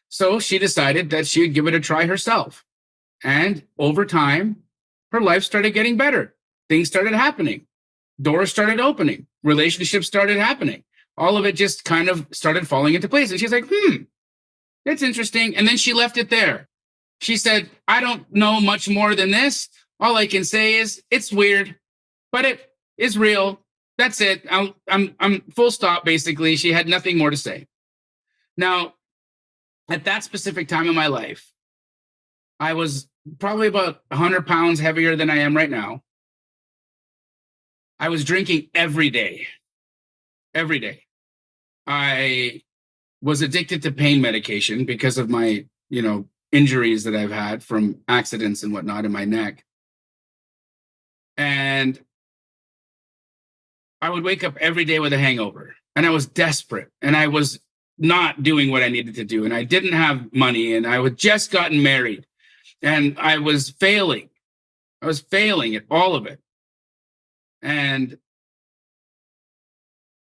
So she decided that she would give it a try herself. And over time, her life started getting better. Things started happening. Doors started opening. Relationships started happening. All of it just kind of started falling into place. And she's like, that's interesting. And then she left it there. She said, I don't know much more than this. All I can say is it's weird, but it is real. That's it. I'm full stop, basically. She had nothing more to say. Now, at that specific time in my life, I was probably about 100 pounds heavier than I am right now. I was drinking every day. Every day. I was addicted to pain medication because of my, injuries that I've had from accidents and whatnot in my neck. And I would wake up every day with a hangover, and I was desperate, and I was not doing what I needed to do. And I didn't have money, and I had just gotten married, and I was failing. I was failing at all of it. And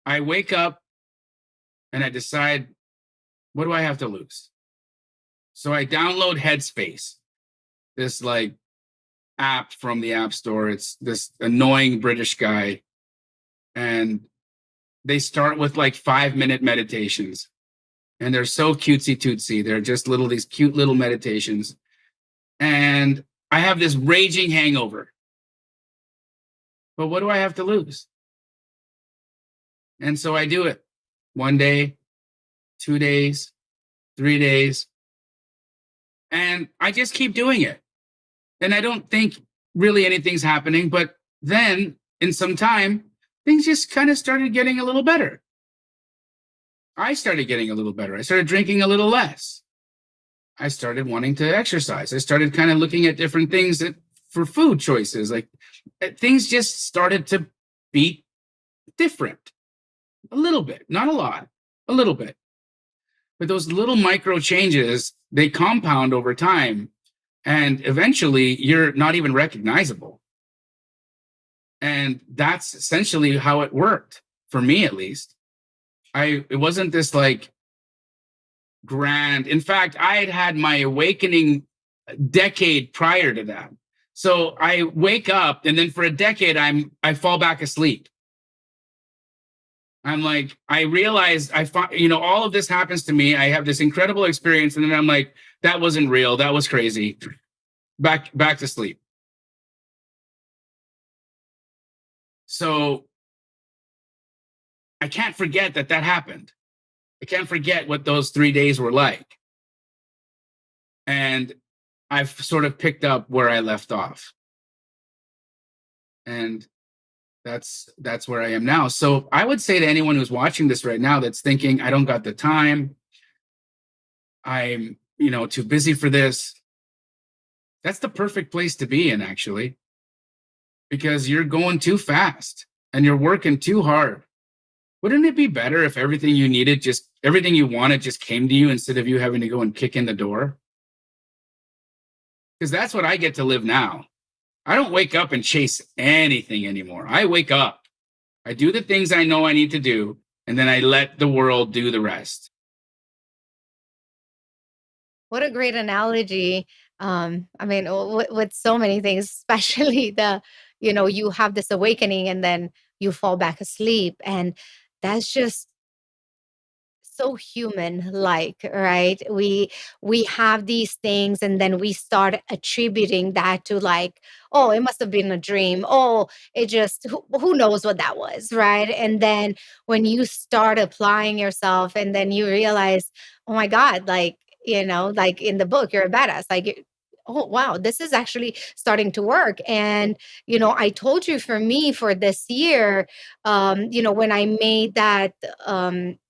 I wake up and I decide, what do I have to lose? So I download Headspace, this like app from the App Store. It's this annoying British guy. And they start with like 5-minute meditations. And they're so cutesy tootsy. They're just these cute little meditations. And I have this raging hangover. But what do I have to lose? And so I do it 1 day, 2 days, 3 days. And I just keep doing it. And I don't think really anything's happening. But then in some time, things just kind of started getting a little better. I started getting a little better. I started drinking a little less. I started wanting to exercise. I started kind of looking at different things for food choices. Like things just started to be different a little bit, not a lot, a little bit. But those little micro changes, they compound over time. And eventually you're not even recognizable. And that's essentially how it worked for me, at least. It wasn't this like grand. In fact, I had my awakening a decade prior to that. So I wake up, and then for a decade, I fall back asleep. I'm like, I realize all of this happens to me. I have this incredible experience, and then I'm like, that wasn't real. That was crazy. Back to sleep. So I can't forget that happened. I can't forget what those 3 days were like. And I've sort of picked up where I left off. And that's where I am now. So I would say to anyone who's watching this right now that's thinking, I don't got the time, I'm, too busy for this. That's the perfect place to be in, actually, because you're going too fast and you're working too hard. Wouldn't it be better if everything you wanted just came to you instead of you having to go and kick in the door? Because that's what I get to live now. I don't wake up and chase anything anymore. I wake up, I do the things I know I need to do, and then I let the world do the rest. What a great analogy. I mean, with so many things, especially you have this awakening and then you fall back asleep. And that's just so human like, right? We have these things and then we start attributing that to like, oh, it must have been a dream. Oh, it just who knows what that was, right? And then when you start applying yourself and then you realize, oh my god, like, like in the book, you're a badass, like oh wow, this is actually starting to work. And I told you, for me, for this year, when I made that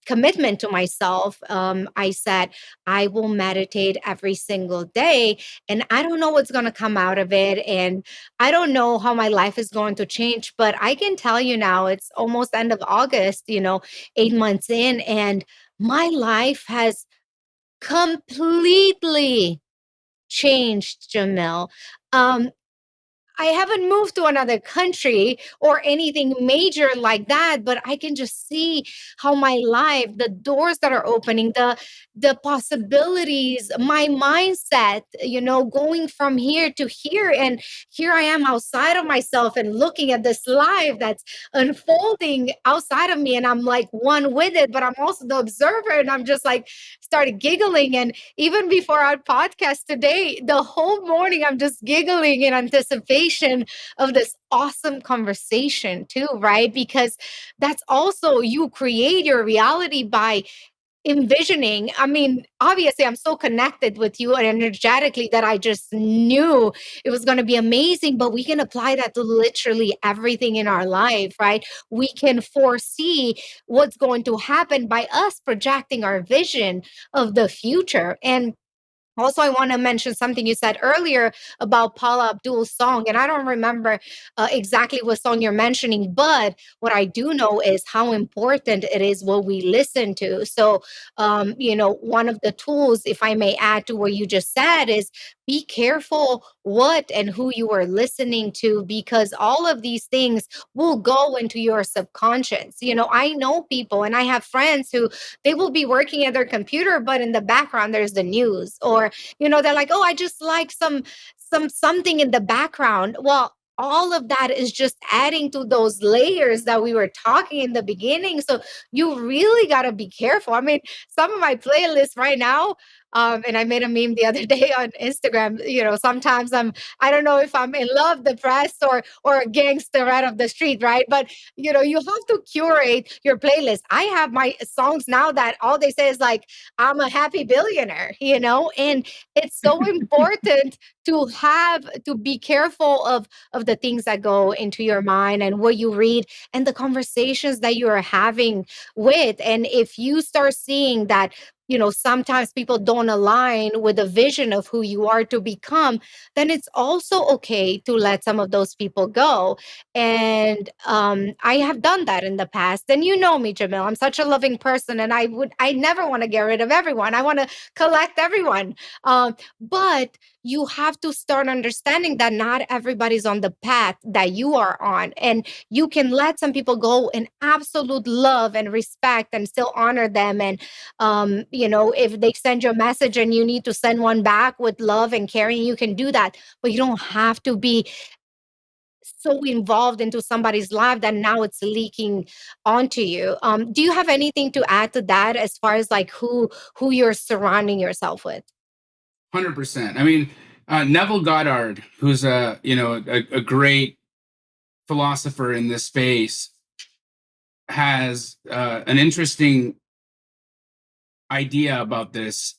commitment to myself, I said I will meditate every single day, and I don't know what's going to come out of it, and I don't know how my life is going to change, but I can tell you now, it's almost end of August, 8 months in, and my life has completely changed, Jamil. Um, I haven't moved to another country or anything major like that, but I can just see how my life, the doors that are opening, the possibilities, my mindset, going from here to here. And here I am outside of myself and looking at this life that's unfolding outside of me. And I'm like one with it, but I'm also the observer. And I'm just like started giggling. And even before our podcast today, the whole morning, I'm just giggling in anticipation of this awesome conversation, too, right? Because that's also, you create your reality by envisioning. I mean, obviously, I'm so connected with you and energetically that I just knew it was going to be amazing. But we can apply that to literally everything in our life, right? We can foresee what's going to happen by us projecting our vision of the future. And also, I want to mention something you said earlier about Paula Abdul's song, and I don't remember exactly what song you're mentioning, but what I do know is how important it is what we listen to. So, one of the tools, if I may add to what you just said, is be careful what and who you are listening to, because all of these things will go into your subconscious. I know people and I have friends who they will be working at their computer, but in the background there's the news, or they're like, oh, I just like something in the background. Well, all of that is just adding to those layers that we were talking in the beginning. So you really got to be careful. I mean, some of my playlists right now, and I made a meme the other day on Instagram. Sometimes I don't know if I'm in love, depressed, or a gangster out of the street, right? But you have to curate your playlist. I have my songs now that all they say is like, I'm a happy billionaire, and it's so important to be careful of the things that go into your mind and what you read and the conversations that you are having with. And if you start seeing that sometimes people don't align with the vision of who you are to become, then it's also okay to let some of those people go. And I have done that in the past. And you know me, Jamil, I'm such a loving person, and I never want to get rid of everyone. I want to collect everyone. But you have to start understanding that not everybody's on the path that you are on. And you can let some people go in absolute love and respect and still honor them. And, if they send you a message and you need to send one back with love and caring, you can do that. But you don't have to be so involved into somebody's life that now it's leaking onto you. Do you have anything to add to that as far as like who you're surrounding yourself with? 100%. I mean, Neville Goddard, who's a great philosopher in this space, has an interesting idea about this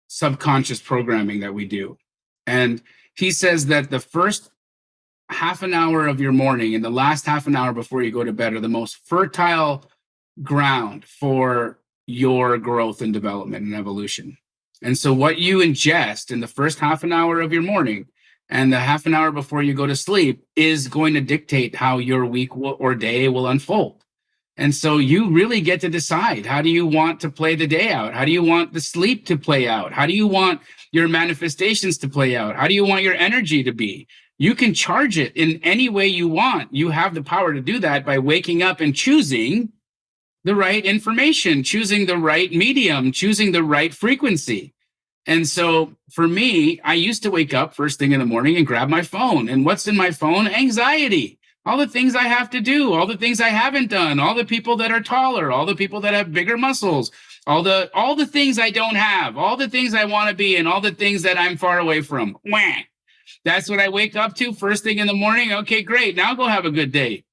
subconscious programming that we do. And he says that the first half an hour of your morning and the last half an hour before you go to bed are the most fertile ground for your growth and development and evolution. And so what you ingest in the first half an hour of your morning and the half an hour before you go to sleep is going to dictate how your week or day will unfold. And so you really get to decide, how do you want to play the day out? How do you want the sleep to play out? How do you want your manifestations to play out? How do you want your energy to be? You can charge it in any way you want. You have the power to do that by waking up and choosing the right information, choosing the right medium, choosing the right frequency. And so for me, I used to wake up first thing in the morning and grab my phone. And what's in my phone? Anxiety. All the things I have to do, all the things I haven't done, all the people that are taller, all the people that have bigger muscles, all the things I don't have, all the things I want to be, and all the things that I'm far away from. Wah. That's what I wake up to first thing in the morning. Okay, great. Now go have a good day.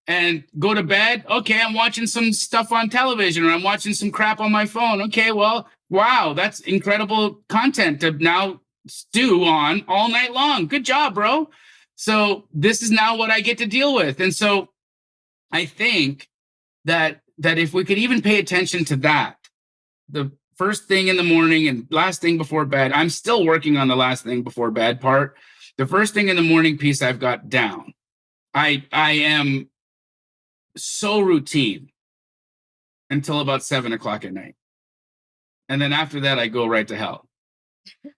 And go to bed. Okay, I'm watching some stuff on television, or I'm watching some crap on my phone. Okay, well, wow, that's incredible content to now stew on all night long. Good job, bro. So this is now what I get to deal with. And so I think that if we could even pay attention to that, the first thing in the morning and last thing before bed, I'm still working on the last thing before bed part. The first thing in the morning piece I've got down. I am so routine until about 7 o'clock at night. And then after that, I go right to hell.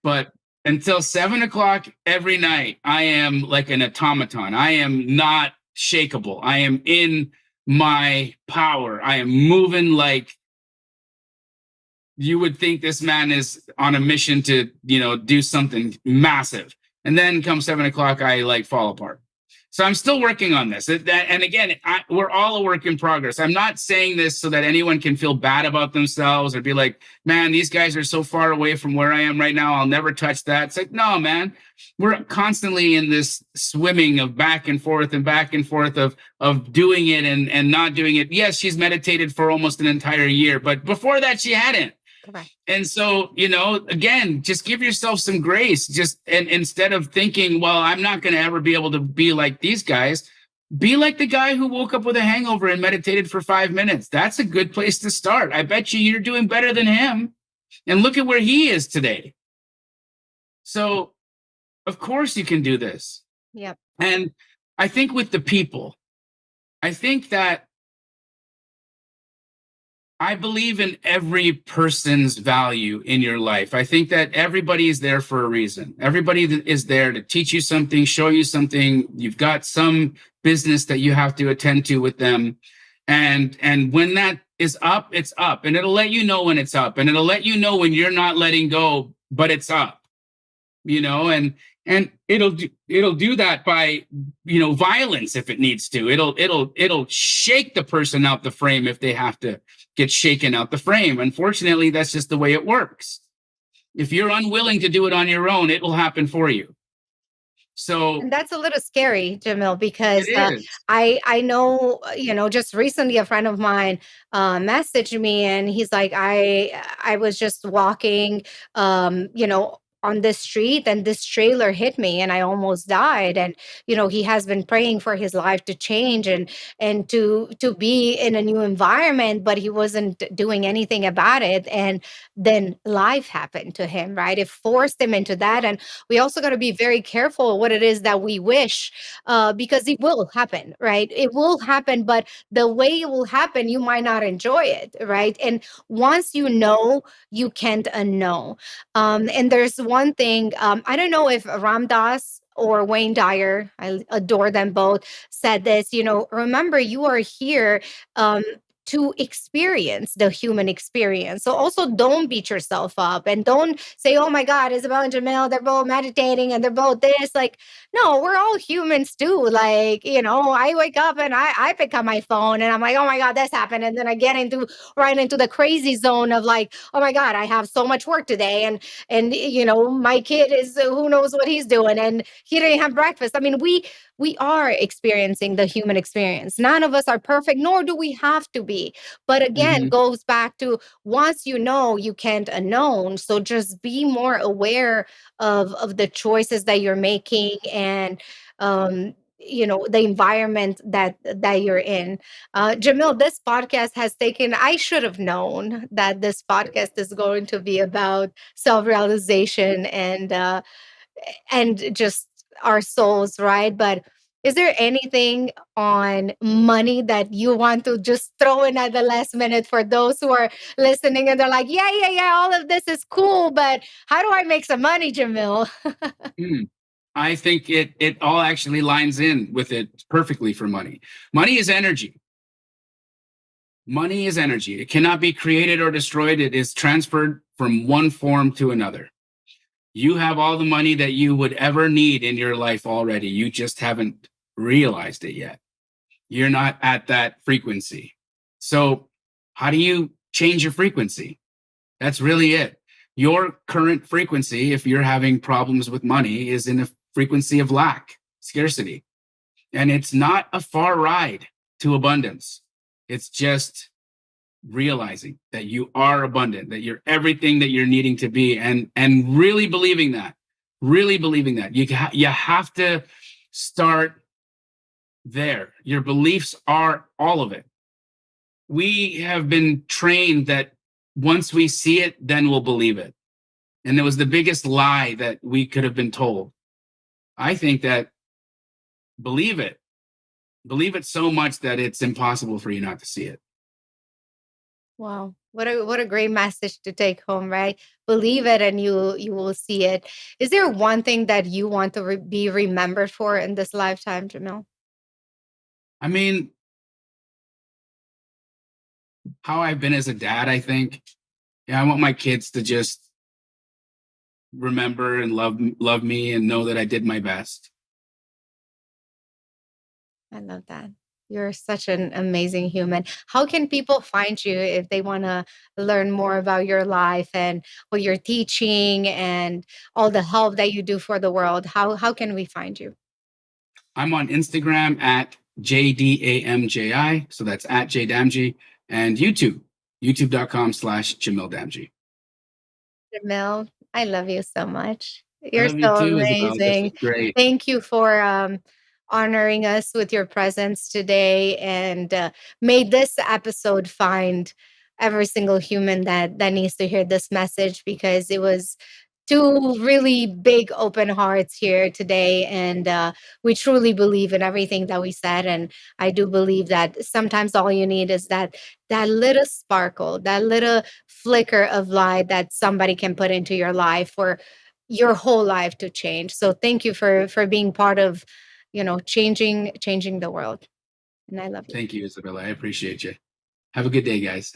But until 7 o'clock every night, I am like an automaton. I am not shakable. I am in my power. I am moving like you would think this man is on a mission to, do something massive. And then come 7 o'clock, I like fall apart. So I'm still working on this. And again, we're all a work in progress. I'm not saying this so that anyone can feel bad about themselves or be like, man, these guys are so far away from where I am right now. I'll never touch that. It's like, no, man, we're constantly in this swimming of back and forth of doing it and not doing it. Yes, she's meditated for almost an entire year, but before that, she hadn't. Correct. And so, again, just give yourself some grace. And instead of thinking, well, I'm not going to ever be able to be like these guys, be like the guy who woke up with a hangover and meditated for 5 minutes. That's a good place to start. I bet you're doing better than him. And look at where he is today. So, of course, you can do this. Yep. And I think with the people, I think that I believe in every person's value in your life. I think that everybody is there for a reason. Everybody is there to teach you something, show you something. You've got some business that you have to attend to with them. And when that is up, it's up. And it'll let you know when it's up. And it'll let you know when you're not letting go, but it's up. And it'll do that by violence if it needs to. It'll shake the person out the frame if they have to get shaken out the frame. Unfortunately, that's just the way it works. If you're unwilling to do it on your own, it will happen for you. So And that's a little scary, Jamil, because it is. I know, just recently a friend of mine messaged me and he's like, I was just walking, on this street and this trailer hit me and I almost died. And, he has been praying for his life to change and to be in a new environment, but he wasn't doing anything about it. And then life happened to him, right? It forced him into that. And we also got to be very careful what it is that we wish, because it will happen, right? It will happen, but the way it will happen, you might not enjoy it, right? And once you know, you can't unknow. And there's one thing, I don't know if Ram Dass or Wayne Dyer, I adore them both, said this, remember you are here to experience the human experience. So also don't beat yourself up and don't say, oh my God, Isabel and Jamil, they're both meditating and they're both this. Like, no, we're all humans too. Like, I wake up and I pick up my phone and I'm like, oh my God, this happened. And then I get right into the crazy zone of like, oh my God, I have so much work today. And my kid is, who knows what he's doing. And he didn't have breakfast. I mean, we are experiencing the human experience. None of us are perfect, nor do we have to be. But again, Mhm. goes back to once you know, you can't unknown. So just be more aware of the choices that you're making and the environment that you're in. Jamil, this podcast has taken, I should have known that this podcast is going to be about self-realization and just our souls, right? But is there anything on money that you want to just throw in at the last minute for those who are listening and they're like, yeah, yeah, yeah, all of this is cool, but how do I make some money, Jamil? Mm. I think it all actually lines in with it perfectly for money. Money is energy. Money is energy. It cannot be created or destroyed. It is transferred from one form to another. You have all the money that you would ever need in your life already. You just haven't realized it yet. You're not at that frequency. So, how do you change your frequency? That's really it. Your current frequency, if you're having problems with money, is in a frequency of lack, scarcity. And it's not a far ride to abundance. It's just realizing that you are abundant, that you're everything that you're needing to be, and really believing that. Really believing that. You have to start there. Your beliefs are all of it. We have been trained that once we see it, then we'll believe it. And it was the biggest lie that we could have been told. I think that believe it. Believe it so much that it's impossible for you not to see it. Wow. What a great message to take home, right? Believe it and you will see it. Is there one thing that you want to be remembered for in this lifetime, Jamil? I mean, how I've been as a dad, I think. Yeah, I want my kids to just remember and love me and know that I did my best. I love that. You're such an amazing human. How can people find you if they want to learn more about your life and what you're teaching and all the help that you do for the world? How can we find you? I'm on Instagram at JDAMJI. So that's at JDamji, and youtube.com/Jamil Damji. Jamil, I love you so much. I You're love you so too, Isabel. This was amazing. great. Thank you for honoring us with your presence today, and may this episode find every single human that needs to hear this message, because it was two really big open hearts here today, and we truly believe in everything that we said. And I do believe that sometimes all you need is that little sparkle, that little flicker of light that somebody can put into your life for your whole life to change. So thank you for being part of, changing the world. And I love you. Thank you, Isabella. I appreciate you. Have a good day, guys.